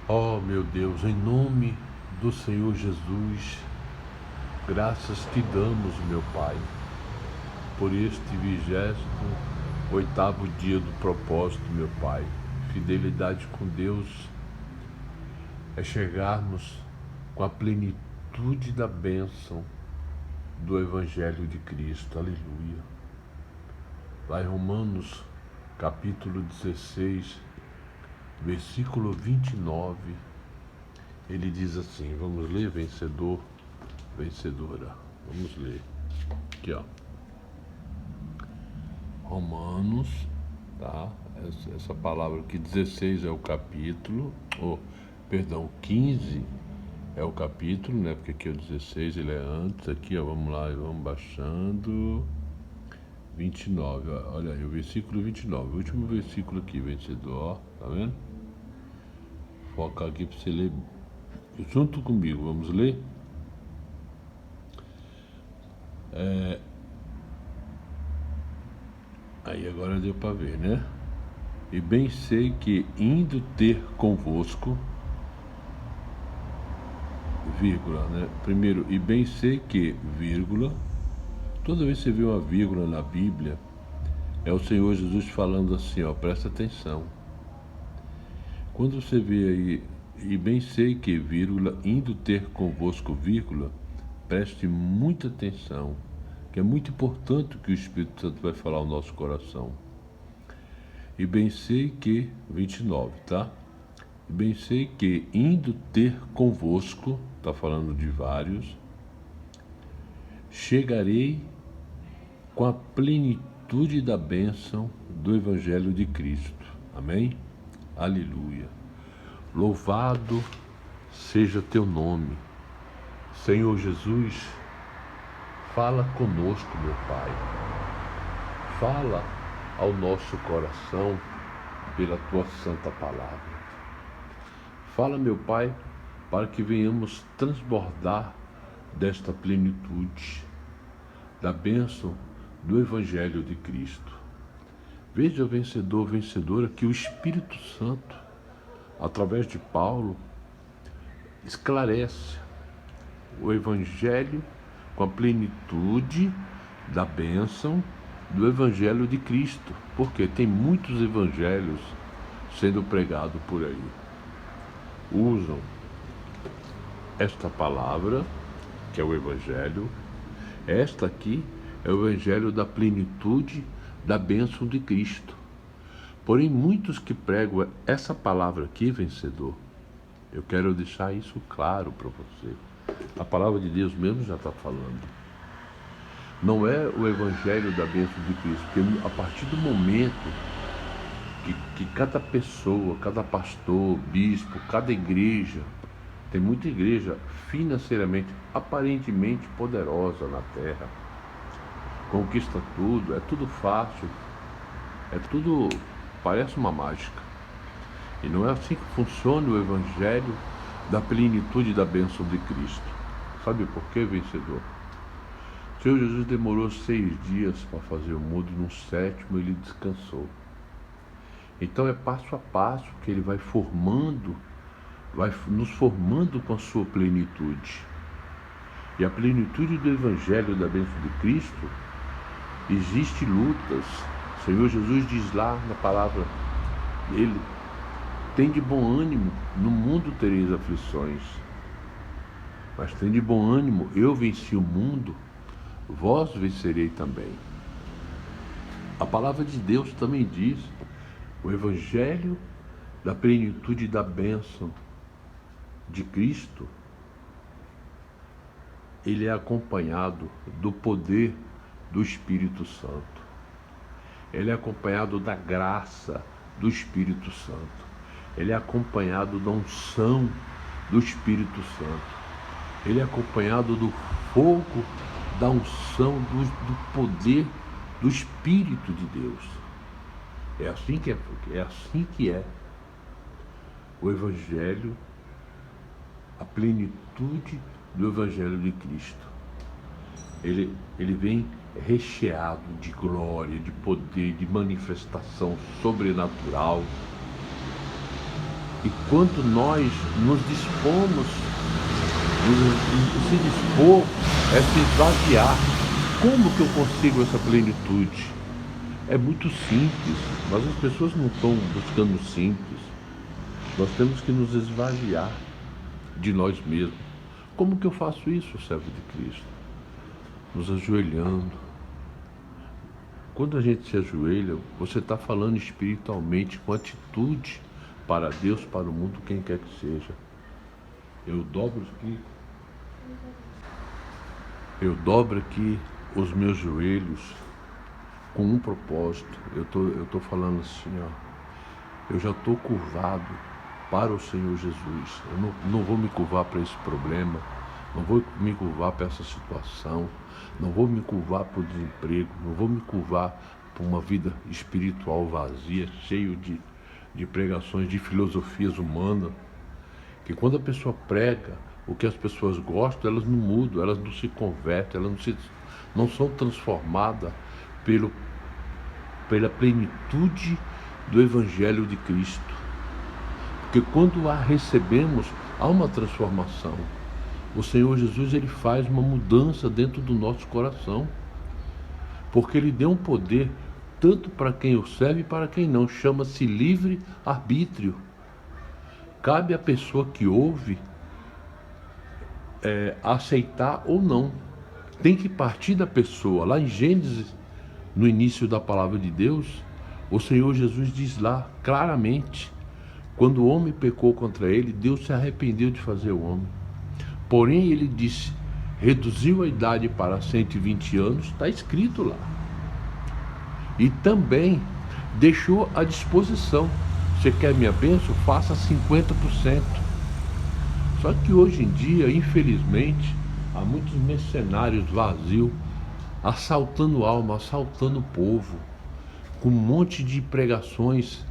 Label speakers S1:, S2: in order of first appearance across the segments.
S1: Ó meu Deus, em nome do Senhor Jesus, graças te damos, meu Pai, por este 28º dia do propósito, meu Pai. Fidelidade com Deus é chegarmos com a plenitude da bênção do Evangelho de Cristo. Aleluia. Lá em Romanos, capítulo 16, versículo 29, ele diz assim, vamos ler, vencedor, vencedora, vamos ler, aqui ó, Romanos, tá, essa palavra aqui, 16 é o capítulo, perdão, 15 é o capítulo, né, porque aqui é o 16, ele é antes, aqui ó, vamos lá, vamos baixando, 29, ó, olha aí, o versículo 29, o último versículo aqui, vencedor, ó, tá vendo? Foca aqui para você ler junto comigo, vamos ler? Aí agora deu para ver, né? E bem sei que indo ter convosco, vírgula, né? Primeiro, e bem sei que, vírgula, toda vez que você vê uma vírgula na Bíblia, é o Senhor Jesus falando assim, ó, presta atenção. Quando você vê aí, e bem sei que, vírgula, indo ter convosco, vírgula, preste muita atenção, que é muito importante o que o Espírito Santo vai falar ao nosso coração. E bem sei que, 29, tá? E bem sei que, indo ter convosco, tá falando de vários, chegarei com a plenitude da bênção do Evangelho de Cristo. Amém? Aleluia. Louvado seja teu nome. Senhor Jesus, fala conosco, meu Pai. Fala ao nosso coração pela tua santa palavra. Fala, meu Pai, para que venhamos transbordar desta plenitude, da bênção do Evangelho de Cristo. Veja, vencedor, vencedora, que o Espírito Santo, através de Paulo, esclarece o Evangelho com a plenitude da bênção do Evangelho de Cristo, porque tem muitos evangelhos sendo pregados por aí. Usam esta palavra, que é o Evangelho, esta aqui é o Evangelho da plenitude da bênção de Cristo. Porém, muitos que pregam essa palavra aqui, vencedor, eu quero deixar isso claro para você. A palavra de Deus mesmo já está falando. Não é o Evangelho da bênção de Cristo, porque a partir do momento que cada pessoa, cada pastor, bispo, cada igreja, tem muita igreja financeiramente, aparentemente poderosa na terra, conquista tudo, é tudo fácil, é tudo, parece uma mágica. E não é assim que funciona o Evangelho da plenitude da bênção de Cristo. Sabe por quê, vencedor? O Senhor Jesus demorou 6 dias para fazer o mundo, no 7º ele descansou. Então é passo a passo que ele vai formando, vai nos formando com a sua plenitude. E a plenitude do Evangelho da bênção de Cristo, existe lutas. O Senhor Jesus diz lá na palavra dele, tem de bom ânimo, no mundo tereis aflições, mas tem de bom ânimo, eu venci o mundo, vós vencerei também. A palavra de Deus também diz, o Evangelho da plenitude da bênção de Cristo, ele é acompanhado do poder do Espírito Santo. Ele é acompanhado da graça do Espírito Santo. Ele é acompanhado da unção do Espírito Santo. Ele é acompanhado do fogo da unção, do poder do Espírito de Deus. É assim que é o Evangelho, a plenitude do Evangelho de Cristo. Ele vem recheado de glória, de poder, de manifestação sobrenatural. E quando nós nos dispomos, se dispor é se esvaziar. Como que eu consigo essa plenitude? É muito simples, mas as pessoas não estão buscando simples. Nós temos que nos esvaziar de nós mesmos. Como que eu faço isso, servo de Cristo? Nos ajoelhando. Quando a gente se ajoelha, você está falando espiritualmente, com atitude para Deus, para o mundo, quem quer que seja. Eu dobro aqui os meus joelhos com um propósito. Eu tô falando assim, ó. Eu já estou curvado para o Senhor Jesus. Eu não vou me curvar para esse problema. Não vou me curvar para essa situação. Não vou me curvar para o desemprego. Não vou me curvar para uma vida espiritual vazia, cheio de pregações, de filosofias humanas. Que quando a pessoa prega o que as pessoas gostam, elas não mudam, elas não se convertem, elas não são transformadas pela plenitude do Evangelho de Cristo. Porque quando a recebemos, há uma transformação. O Senhor Jesus, ele faz uma mudança dentro do nosso coração. Porque ele deu um poder tanto para quem o serve e para quem não. Chama-se livre-arbítrio. Cabe à pessoa que ouve aceitar ou não. Tem que partir da pessoa. Lá em Gênesis, no início da palavra de Deus, o Senhor Jesus diz lá claramente: quando o homem pecou contra ele, Deus se arrependeu de fazer o homem. Porém, ele disse, reduziu a idade para 120 anos, está escrito lá. E também deixou à disposição. Você quer minha bênção? Faça 50%. Só que hoje em dia, infelizmente, há muitos mercenários vazios, assaltando alma, assaltando o povo, com um monte de pregações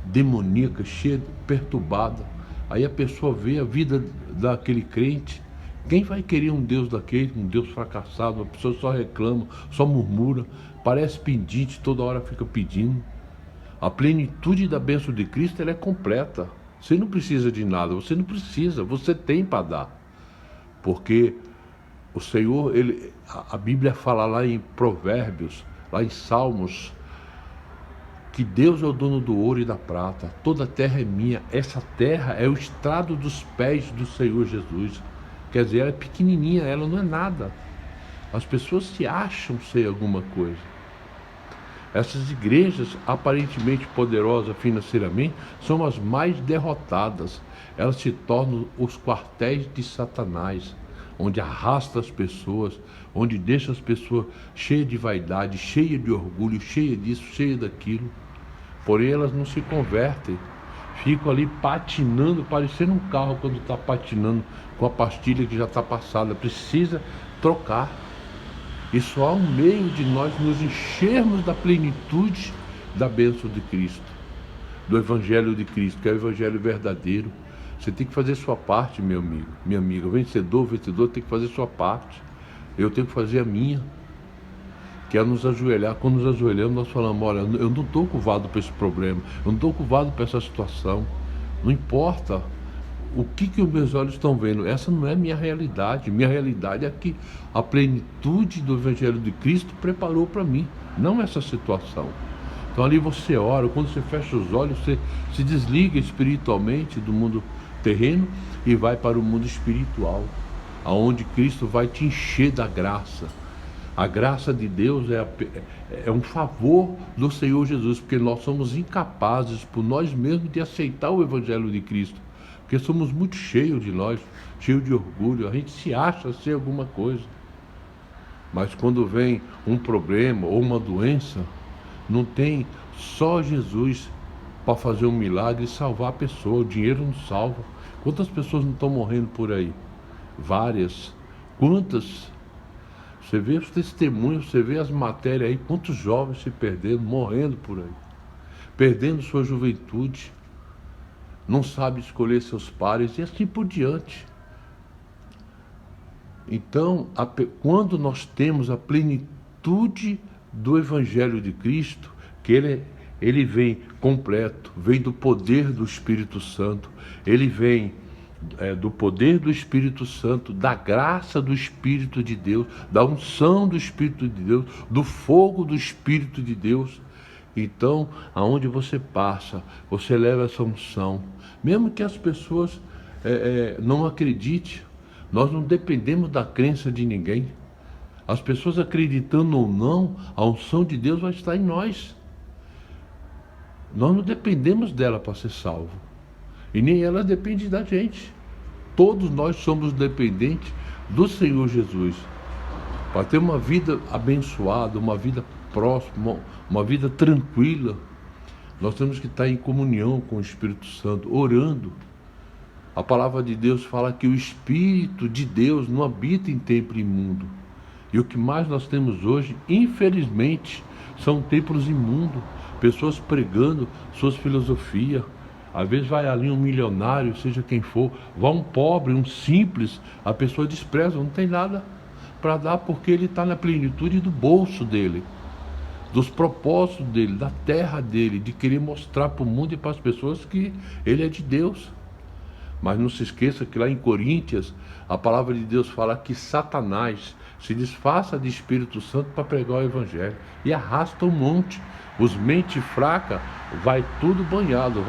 S1: demoníacas, cheia, perturbada. Aí a pessoa vê a vida daquele crente. Quem vai querer um Deus daquele, um Deus fracassado? A pessoa só reclama, só murmura, parece pedinte, toda hora fica pedindo. A plenitude da bênção de Cristo, ela é completa. Você não precisa de nada, você não precisa, você tem para dar. Porque o Senhor, a Bíblia fala lá em Provérbios, lá em Salmos, que Deus é o dono do ouro e da prata, toda a terra é minha. Essa terra é o estrado dos pés do Senhor Jesus. Quer dizer, ela é pequenininha, ela não é nada. As pessoas se acham ser alguma coisa. Essas igrejas aparentemente poderosas financeiramente são as mais derrotadas. Elas se tornam os quartéis de Satanás, onde arrasta as pessoas, onde deixa as pessoas cheias de vaidade, cheias de orgulho, cheias disso, cheias daquilo. Porém, elas não se convertem. Ficam ali patinando, parecendo um carro quando está patinando com a pastilha que já está passada. Precisa trocar. E só há um meio de nós nos enchermos da plenitude da bênção de Cristo, do Evangelho de Cristo, que é o Evangelho verdadeiro. Você tem que fazer sua parte, meu amigo, minha amiga. Vencedor tem que fazer sua parte. Eu tenho que fazer a minha, que é nos ajoelhar. Quando nos ajoelhamos, nós falamos, olha, eu não estou curvado para esse problema, eu não estou curvado para essa situação. Não importa o que os meus olhos estão vendo, essa não é a minha realidade. Minha realidade é que a plenitude do Evangelho de Cristo preparou para mim, não essa situação. Então ali você ora, quando você fecha os olhos, você se desliga espiritualmente do mundo terreno e vai para o mundo espiritual, aonde Cristo vai te encher da graça. A graça de Deus é um favor do Senhor Jesus, porque nós somos incapazes por nós mesmos de aceitar o Evangelho de Cristo, porque somos muito cheios de nós, cheios de orgulho, a gente se acha ser alguma coisa. Mas quando vem um problema ou uma doença, não tem só Jesus para fazer um milagre e salvar a pessoa. O dinheiro não salva. Quantas pessoas não estão morrendo por aí? Várias. Quantas? Você vê os testemunhos, você vê as matérias aí, quantos jovens se perdendo, morrendo por aí, perdendo sua juventude, não sabe escolher seus pares e assim por diante. Então, quando nós temos a plenitude do Evangelho de Cristo, que ele ele vem completo, vem do poder do Espírito Santo, ele vem do poder do Espírito Santo, da graça do Espírito de Deus, da unção do Espírito de Deus, do fogo do Espírito de Deus. Então, aonde você passa, você leva essa unção, mesmo que as pessoas não acreditem. Nós não dependemos da crença de ninguém. As pessoas acreditando ou não, a unção de Deus vai estar em nós. Nós não dependemos dela para ser salvo, e nem ela depende da gente. Todos nós somos dependentes do Senhor Jesus para ter uma vida abençoada, uma vida próxima, uma vida tranquila. Nós temos que estar em comunhão com o Espírito Santo, orando. A palavra de Deus fala que o Espírito de Deus não habita em templo imundo. E o que mais nós temos hoje, infelizmente, são templos imundos, pessoas pregando suas filosofias. Às vezes vai ali um milionário, seja quem for, vai um pobre, um simples, a pessoa despreza, não tem nada para dar, porque ele está na plenitude do bolso dele, dos propósitos dele, da terra dele, de querer mostrar para o mundo e para as pessoas que ele é de Deus. Mas não se esqueça que lá em Coríntios, a palavra de Deus fala que Satanás se disfarça de Espírito Santo para pregar o Evangelho e arrasta um monte. Os mentes fracas, vai tudo banhado,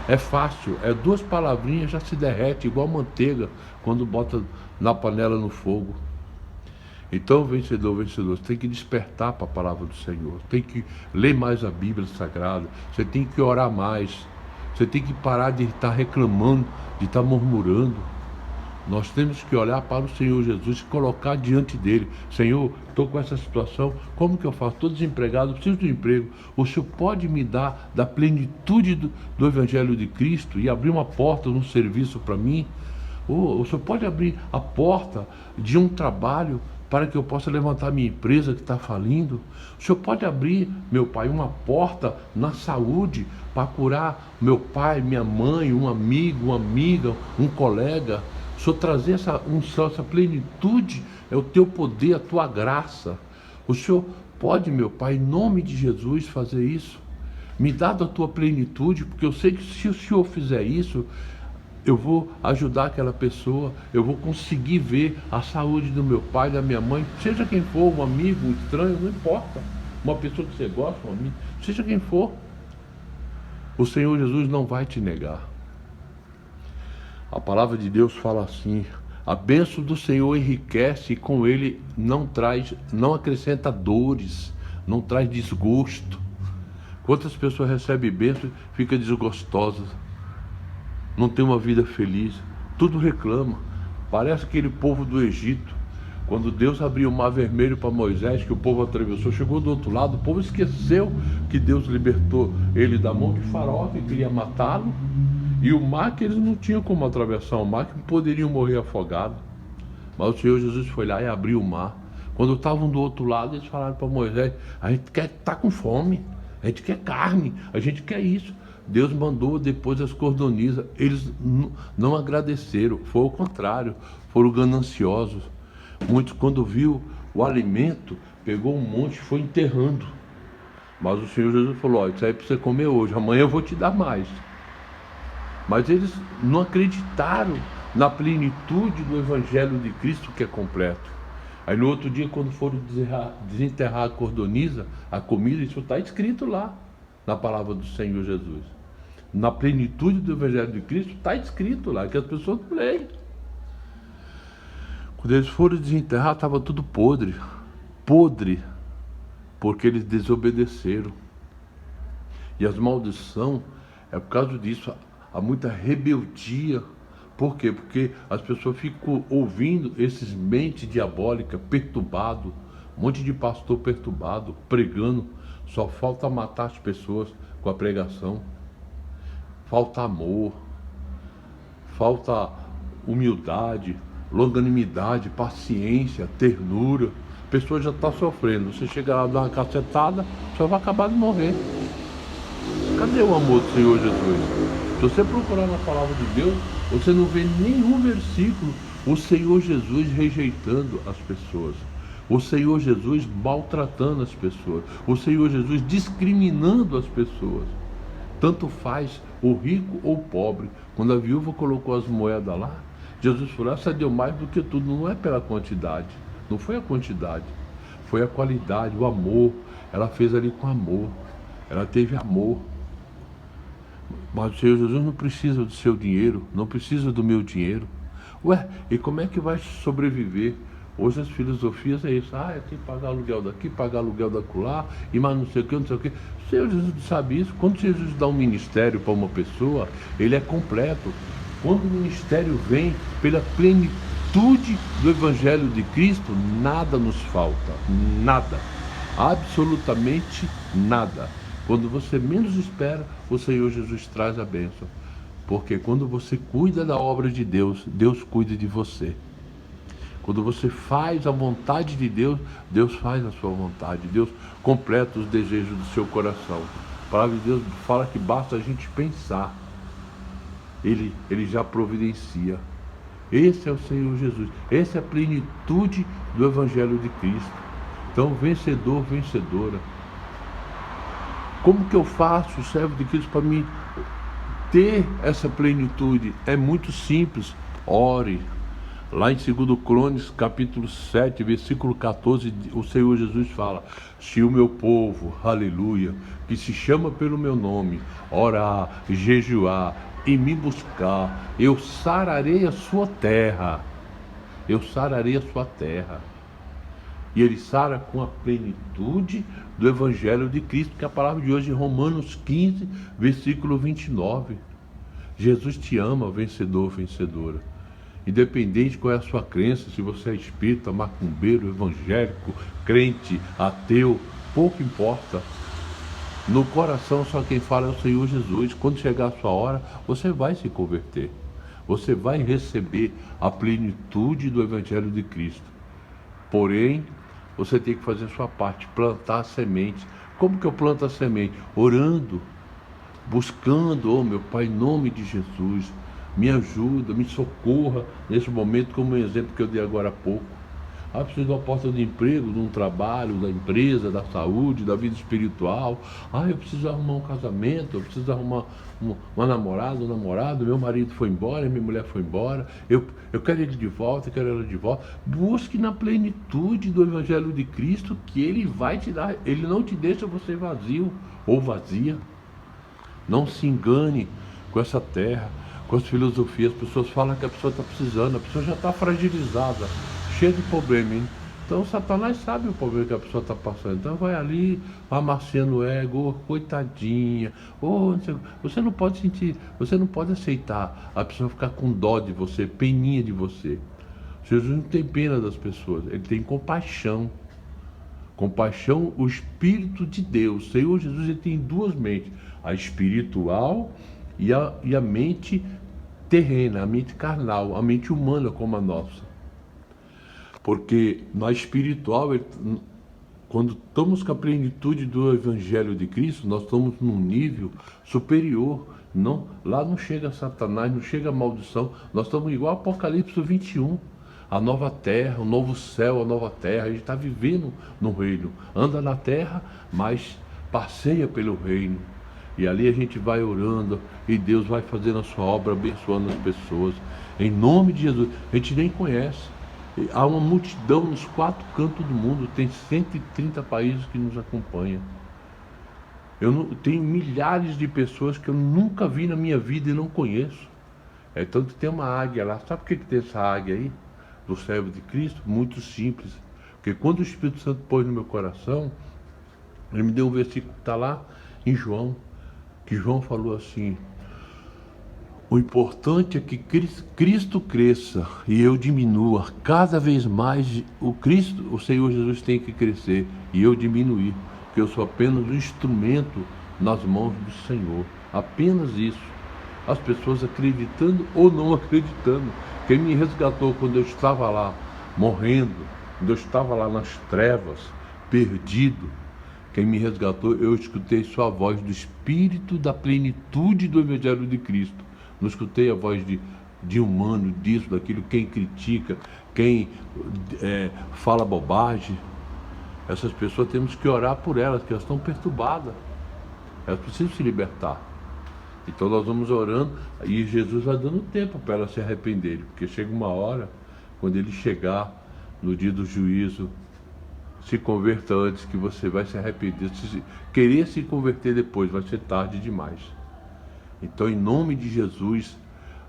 S1: é fácil, duas palavrinhas já se derrete igual manteiga quando bota na panela no fogo. Então, vencedor, você tem que despertar para a palavra do Senhor, tem que ler mais a Bíblia Sagrada, você tem que orar mais, você tem que parar de estar reclamando, de estar murmurando. Nós temos que olhar para o Senhor Jesus e colocar diante dele: Senhor, estou com essa situação, como que eu faço? Estou desempregado, preciso de um emprego. O Senhor pode me dar da plenitude do Evangelho de Cristo e abrir uma porta no serviço para mim? O Senhor pode abrir a porta de um trabalho para que eu possa levantar minha empresa que está falindo? O Senhor pode abrir, meu Pai, uma porta na saúde para curar meu pai, minha mãe, um amigo, uma amiga, um colega? O Senhor trazer essa unção, essa plenitude, é o teu poder, a tua graça. O Senhor pode, meu Pai, em nome de Jesus, fazer isso? Me dá da tua plenitude, porque eu sei que se o Senhor fizer isso, eu vou ajudar aquela pessoa, eu vou conseguir ver a saúde do meu pai, da minha mãe, seja quem for, um amigo, um estranho, não importa, uma pessoa que você gosta, um amigo, seja quem for, o Senhor Jesus não vai te negar. A palavra de Deus fala assim: a bênção do Senhor enriquece e com ele não acrescenta dores, não traz desgosto. Quantas pessoas recebem bênção e ficam desgostosas, não tem uma vida feliz, tudo reclama. Parece aquele povo do Egito, quando Deus abriu o mar vermelho para Moisés, que o povo atravessou, chegou do outro lado, o povo esqueceu que Deus libertou ele da mão de Faraó, que queria matá-lo, e o mar que eles não tinham como atravessar, o mar que poderiam morrer afogados. Mas o Senhor Jesus foi lá e abriu o mar. Quando estavam do outro lado, eles falaram para Moisés: a gente está com fome, a gente quer carne, a gente quer isso. Deus mandou depois as cordonizas. Eles não agradeceram, foi o contrário, foram gananciosos. Muitos, quando viu o alimento, pegou um monte e foi enterrando. Mas o Senhor Jesus falou: ó, isso aí é para você comer hoje, amanhã eu vou te dar mais. Mas eles não acreditaram na plenitude do Evangelho de Cristo, que é completo. Aí no outro dia, quando foram desenterrar a cordoniza, a comida, isso está escrito lá na palavra do Senhor Jesus. Na plenitude do Evangelho de Cristo está escrito lá, que as pessoas não leem. Quando eles foram desenterrar, estava tudo podre, porque eles desobedeceram. E as maldições é por causa disso. Há muita rebeldia. Por quê? Porque as pessoas ficam ouvindo esses mentes diabólicas, perturbados, um monte de pastor perturbado, pregando. Só falta matar as pessoas com a pregação. Falta amor, falta humildade, longanimidade, paciência, ternura. A pessoa já está sofrendo. Você chega lá, dá uma cacetada, só vai acabar de morrer. Cadê o amor do Senhor Jesus? Se você procurar na palavra de Deus, você não vê nenhum versículo o Senhor Jesus rejeitando as pessoas. O Senhor Jesus maltratando as pessoas. O Senhor Jesus discriminando as pessoas. Tanto faz o rico ou o pobre. Quando a viúva colocou as moedas lá, Jesus falou: essa deu mais do que tudo. Não é pela quantidade. Não foi a quantidade. Foi a qualidade, o amor. Ela fez ali com amor. Ela teve amor. Mas o Senhor Jesus não precisa do seu dinheiro. Não precisa do meu dinheiro. Ué, e como é que vai sobreviver? Hoje as filosofias é isso. Eu tenho que pagar aluguel daqui, pagar aluguel da acolá, e mais não sei o que, não sei o que. O Senhor Jesus sabe isso. Quando Jesus dá um ministério para uma pessoa, ele é completo. Quando o ministério vem pela plenitude do Evangelho de Cristo, nada nos falta. Nada. Absolutamente nada. Quando você menos espera, o Senhor Jesus traz a bênção. Porque quando você cuida da obra de Deus, Deus cuida de você. Quando você faz a vontade de Deus, Deus faz a sua vontade. Deus completa os desejos do seu coração. A palavra de Deus fala que basta a gente pensar. Ele já providencia. Esse é o Senhor Jesus. Essa é a plenitude do Evangelho de Cristo. Então, vencedor, vencedora. Como que eu faço, servo de Cristo, para me ter essa plenitude? É muito simples. Ore. Lá em 2 Crônicas, capítulo 7, versículo 14, o Senhor Jesus fala: se o meu povo, aleluia, que se chama pelo meu nome, orar, jejuar e me buscar, eu sararei a sua terra. Eu sararei a sua terra. E ele sara com a plenitude do Evangelho de Cristo, que é a palavra de hoje em Romanos 15, versículo 29. Jesus te ama, vencedor, vencedora. Independente qual é a sua crença, se você é espírita, macumbeiro, evangélico, crente, ateu, pouco importa. No coração só quem fala é o Senhor Jesus. Quando chegar a sua hora, você vai se converter. Você vai receber a plenitude do Evangelho de Cristo. Porém, você tem que fazer a sua parte, plantar a semente. Como que eu planto a semente? Orando, buscando, meu Pai, em nome de Jesus, me ajuda, me socorra nesse momento, como o exemplo que eu dei agora há pouco. Preciso de uma porta de emprego, de um trabalho, da empresa, da saúde, da vida espiritual. Eu preciso arrumar um casamento, eu preciso arrumar uma namorada, um namorado, meu marido foi embora, minha mulher foi embora, eu quero ele de volta, eu quero ela de volta. Busque na plenitude do Evangelho de Cristo, que ele vai te dar, ele não te deixa você vazio ou vazia. Não se engane com essa terra, com as filosofias. As pessoas falam que a pessoa está precisando, a pessoa já está fragilizada, cheia de problema, hein? Então Satanás sabe o problema que a pessoa está passando. Então vai ali, amaciando o ego, coitadinha. Você não pode sentir, você não pode aceitar a pessoa ficar com dó de você, peninha de você. Jesus não tem pena das pessoas, ele tem compaixão. Compaixão, o Espírito de Deus. O Senhor Jesus, ele tem duas mentes: a espiritual e a mente terrena, a mente carnal, a mente humana como a nossa. Porque na espiritual, quando estamos com a plenitude do Evangelho de Cristo, nós estamos num nível superior. Lá não chega Satanás, não chega a maldição. Nós estamos igual a Apocalipse 21. A nova terra, o novo céu, a nova terra. A gente está vivendo no reino. Anda na terra, mas passeia pelo reino. E ali a gente vai orando e Deus vai fazendo a sua obra, abençoando as pessoas. Em nome de Jesus. A gente nem conhece. Há uma multidão nos 4 cantos do mundo. Tem 130 países que nos acompanham. Tenho milhares de pessoas que eu nunca vi na minha vida e não conheço. Tanto tem uma águia lá. Sabe por que tem essa águia aí? Do servo de Cristo? Muito simples. Porque quando o Espírito Santo pôs no meu coração, ele me deu um versículo que está lá em João, que João falou assim: o importante é que Cristo cresça e eu diminua. Cada vez mais o Senhor Jesus tem que crescer e eu diminuir, porque eu sou apenas um instrumento nas mãos do Senhor. Apenas isso. As pessoas acreditando ou não acreditando. Quem me resgatou quando eu estava lá morrendo, quando eu estava lá nas trevas, perdido, quem me resgatou, eu escutei sua voz do Espírito da plenitude do Evangelho de Cristo. Não escutei a voz de de humano, disso, daquilo, quem critica, quem fala bobagem. Essas pessoas temos que orar por elas, que elas estão perturbadas. Elas precisam se libertar. Então nós vamos orando e Jesus vai dando tempo para elas se arrependerem, porque chega uma hora, quando ele chegar no dia do juízo, se converta antes, que você vai se arrepender. Se querer se converter depois, vai ser tarde demais. Então, em nome de Jesus,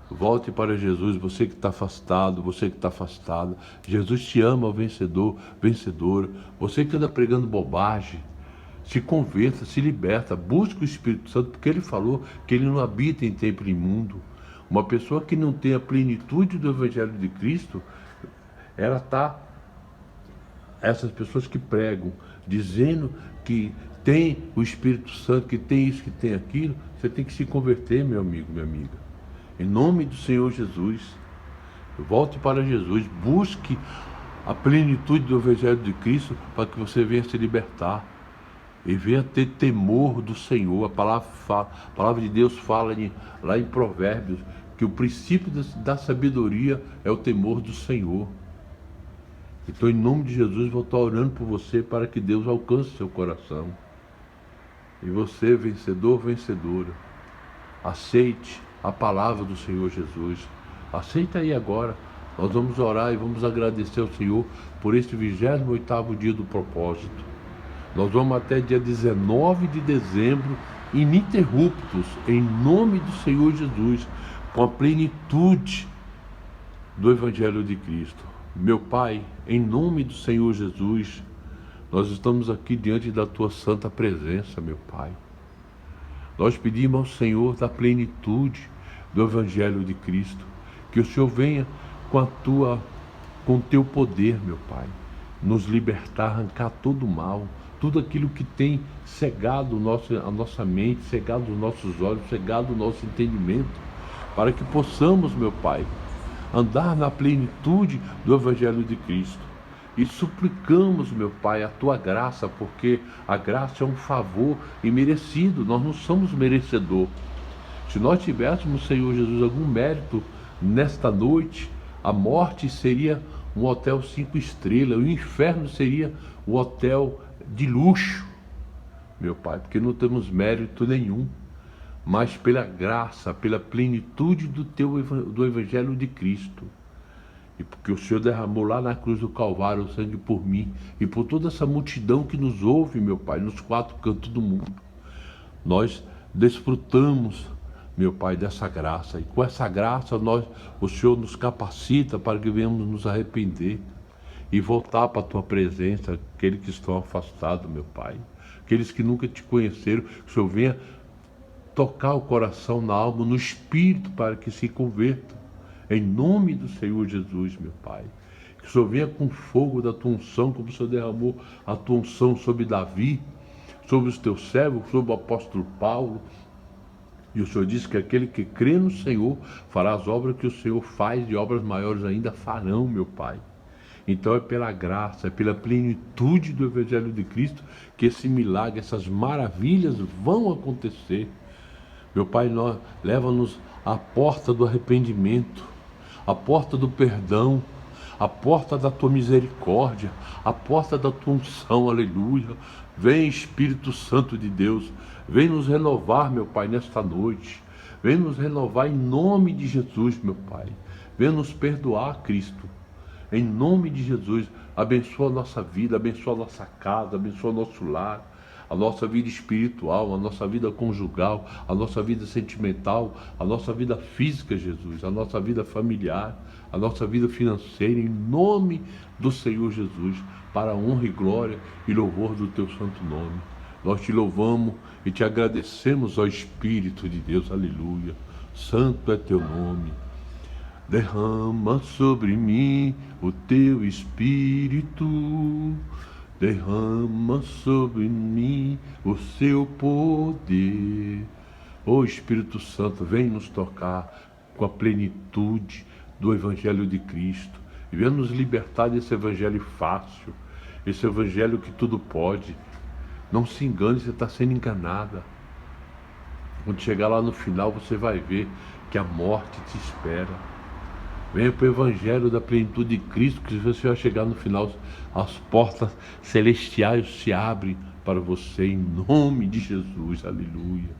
S1: volte para Jesus, você que está afastado, você que está afastada. Jesus te ama, vencedor, vencedora. Você que anda pregando bobagem, se converta, se liberta, busque o Espírito Santo, porque ele falou que ele não habita em templo imundo. Uma pessoa que não tem a plenitude do Evangelho de Cristo, ela está... Essas pessoas que pregam, dizendo que tem o Espírito Santo, que tem isso, que tem aquilo, você tem que se converter, meu amigo, minha amiga. Em nome do Senhor Jesus, volte para Jesus, busque a plenitude do Evangelho de Cristo para que você venha se libertar e venha ter temor do Senhor. A palavra de Deus fala lá em Provérbios que o princípio da sabedoria é o temor do Senhor. Então, em nome de Jesus, vou estar orando por você para que Deus alcance seu coração. E você, vencedor, vencedora, aceite a palavra do Senhor Jesus. Aceita aí agora. Nós vamos orar e vamos agradecer ao Senhor por este 28º dia do propósito. Nós vamos até dia 19 de dezembro, ininterruptos, em nome do Senhor Jesus, com a plenitude do Evangelho de Cristo. Meu Pai, em nome do Senhor Jesus, nós estamos aqui diante da Tua santa presença, meu Pai. Nós pedimos ao Senhor da plenitude do Evangelho de Cristo, que o Senhor venha com o Teu poder, meu Pai, nos libertar, arrancar todo o mal, tudo aquilo que tem cegado a nossa mente, cegado os nossos olhos, cegado o nosso entendimento, para que possamos, meu Pai, andar na plenitude do Evangelho de Cristo. E suplicamos, meu Pai, a Tua graça, porque a graça é um favor imerecido, nós não somos merecedor. Se nós tivéssemos, Senhor Jesus, algum mérito nesta noite, a morte seria um hotel 5 estrelas, o inferno seria um hotel de luxo, meu Pai, porque não temos mérito nenhum, mas pela graça, pela plenitude do Evangelho de Cristo, e porque o Senhor derramou lá na cruz do Calvário o sangue por mim e por toda essa multidão que nos ouve, meu Pai, nos 4 cantos do mundo, nós desfrutamos, meu Pai, dessa graça, e com essa graça o Senhor nos capacita para que venhamos nos arrepender e voltar para a Tua presença, aqueles que estão afastados, meu Pai, aqueles que nunca Te conheceram, que o Senhor venha tocar o coração, na alma, no espírito, para que se convertam, em nome do Senhor Jesus, meu Pai. Que o Senhor venha com fogo da Tua unção, como o Senhor derramou a Tua unção sobre Davi, sobre os Teus servos, sobre o apóstolo Paulo. E o Senhor disse que aquele que crê no Senhor fará as obras que o Senhor faz, e obras maiores ainda farão, meu Pai. Então é pela graça, é pela plenitude do Evangelho de Cristo que esse milagre, essas maravilhas vão acontecer. Meu Pai, leva-nos à porta do arrependimento, à porta do perdão, à porta da Tua misericórdia, à porta da Tua unção, aleluia. Vem, Espírito Santo de Deus, vem nos renovar, meu Pai, nesta noite. Vem nos renovar em nome de Jesus, meu Pai. Vem nos perdoar, Cristo. Em nome de Jesus, abençoa a nossa vida, abençoa a nossa casa, abençoa o nosso lar, a nossa vida espiritual, a nossa vida conjugal, a nossa vida sentimental, a nossa vida física, Jesus, a nossa vida familiar, a nossa vida financeira, em nome do Senhor Jesus, para a honra e glória e louvor do Teu santo nome. Nós Te louvamos e Te agradecemos, ó Espírito de Deus, aleluia. Santo é Teu nome. Derrama sobre mim o Teu Espírito, derrama sobre mim o Seu poder. Ó Espírito Santo, vem nos tocar com a plenitude do Evangelho de Cristo e vem nos libertar desse Evangelho fácil, esse Evangelho que tudo pode. Não se engane, você está sendo enganada. Quando chegar lá no final, você vai ver que a morte te espera. Venha para o Evangelho da plenitude de Cristo, que você vai chegar no final, as portas celestiais se abrem para você, em nome de Jesus, aleluia.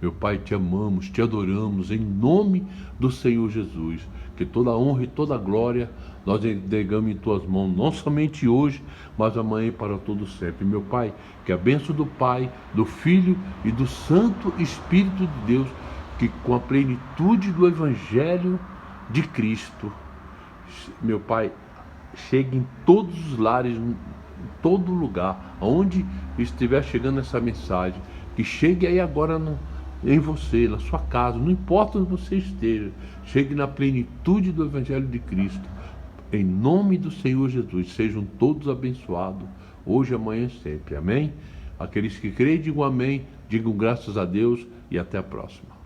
S1: Meu Pai, te amamos, te adoramos, em nome do Senhor Jesus, que toda a honra e toda a glória nós entregamos em tuas mãos, não somente hoje, mas amanhã e para todo sempre. Meu Pai, que a bênção do Pai, do Filho e do Santo Espírito de Deus, que com a plenitude do Evangelho de Cristo, meu Pai, chegue em todos os lares, em todo lugar, aonde estiver chegando essa mensagem, que chegue aí agora em você, na sua casa, não importa onde você esteja, chegue na plenitude do Evangelho de Cristo, em nome do Senhor Jesus. Sejam todos abençoados, hoje, amanhã e sempre, amém? Aqueles que creem, digam amém, digam graças a Deus e até a próxima.